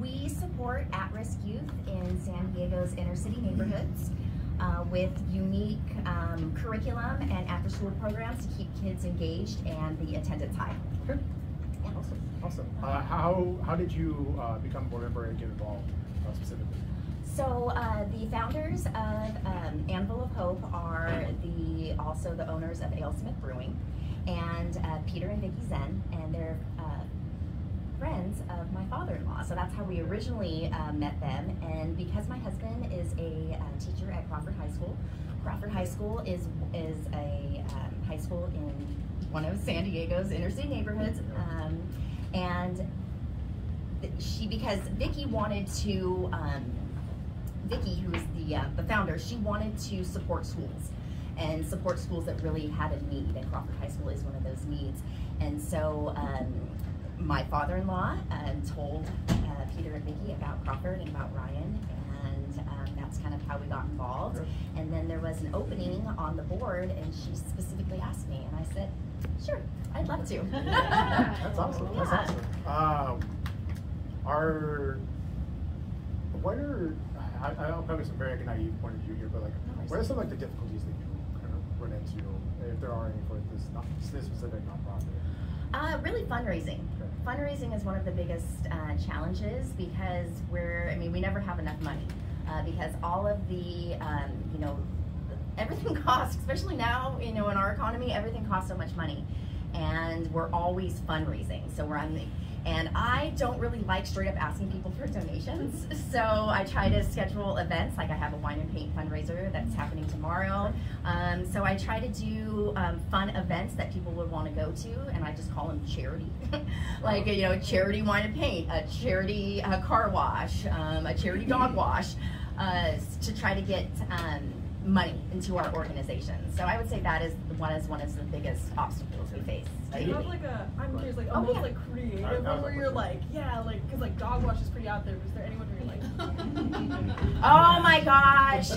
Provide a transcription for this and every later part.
We support at-risk youth in San Diego's inner city neighborhoods with unique curriculum and after-school programs to keep kids engaged and the attendance high. Okay. Yeah. Awesome. How did you become a board member and get involved specifically? So the founders of Anvil of Hope are also the owners of AleSmith Brewing, and Peter and Vicki Zen, and they're friends of my father-in-law. So that's how we originally met them. And because my husband is a teacher at Crawford High School, Crawford High School is a high school in one of San Diego's inner city neighborhoods, and because Vicki wanted to. Vicki, who is the founder, she wanted to support schools and support schools that really had a need, and Crawford High School is one of those needs. And so my father-in-law told Peter and Vicki about Crawford and about Ryan, and that's kind of how we got involved. Sure. And then there was an opening on the board, and she specifically asked me, and I said, sure, I'd love to. That's awesome. Yeah. That's awesome. I'll probably some very naive point of view here, but like, what are some like the difficulties that you kind of run into, if there are any, for this specific nonprofit? Really fundraising. Okay. Fundraising is one of the biggest challenges because we never have enough money because all of the, everything costs, especially now, in our economy, everything costs so much money, and we're always fundraising. So and I don't really like straight up asking people for donations. So I try to schedule events, like I have a wine and paint fundraiser that's happening tomorrow. So I try to do fun events that people would want to go to, and I just call them charity. Like, charity wine and paint, a charity car wash, a charity dog wash, to try to get money into our organization. So I would say that is one of the biggest obstacles we face. Do you have I'm curious, almost like creative one where you're like, because like dog wash is pretty out there, but is there anyone where you're like, oh my gosh,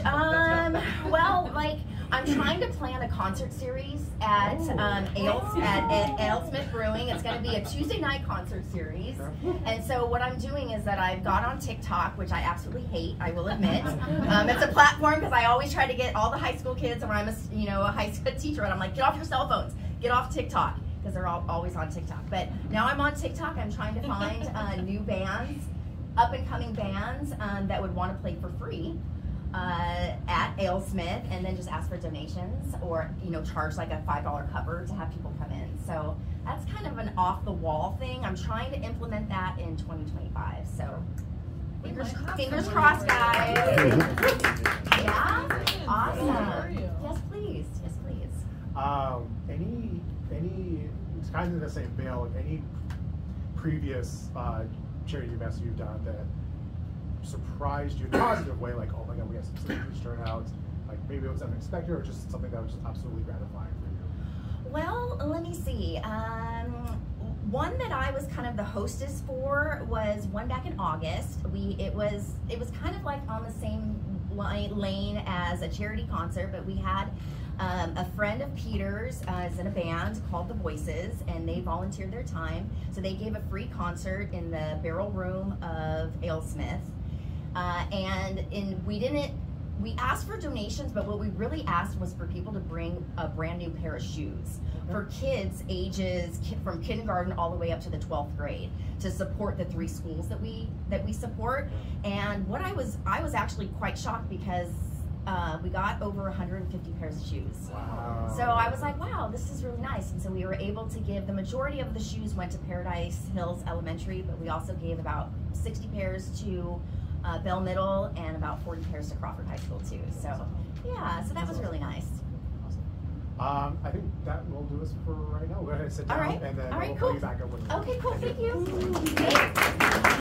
well, I'm trying to plan a concert series at AleSmith Brewing. It's going to be a Tuesday night concert series. And so what I'm doing is that I've got on TikTok, which I absolutely hate, I will admit. It's a platform because I always try to get all the high school kids, and when I'm a high school teacher, and I'm like, get off your cell phones, get off TikTok, because they're always on TikTok. But now I'm on TikTok. I'm trying to find new bands, up and coming bands that would want to play for free at AleSmith, and then just ask for donations, or charge like a $5 cover to have people come in. So that's kind of an off the wall thing. I'm trying to implement that in 2025. So fingers crossed, guys. Yeah, awesome. Yes, please. Yes, please. It's kind of in the same vein. Any previous charity events you've done that surprised you in a positive way, like, oh my god, we had some huge turnouts, like maybe it was unexpected, or just something that was just absolutely gratifying for you? Well, let me see. One that I was kind of the hostess for was one back in August. It was kind of like on the same lane as a charity concert, but we had a friend of Peter's is in a band called The Voices, and they volunteered their time. So they gave a free concert in the Barrel Room of AleSmith. We asked for donations, but what we really asked was for people to bring a brand new pair of shoes for kids ages from kindergarten all the way up to the 12th grade to support the 3 schools that we support. And what I was actually quite shocked because we got over 150 pairs of shoes. Wow. So I was like, wow, this is really nice. And so we were able to give, the majority of the shoes went to Paradise Hills Elementary, but we also gave about 60 pairs to Bell Middle and about 40 pairs to Crawford High School too. So yeah, so that was really nice. Awesome. I think that will do us for right now. We'll go ahead and sit down, and then we'll cool. bring you back up with Okay, cool. Thank you.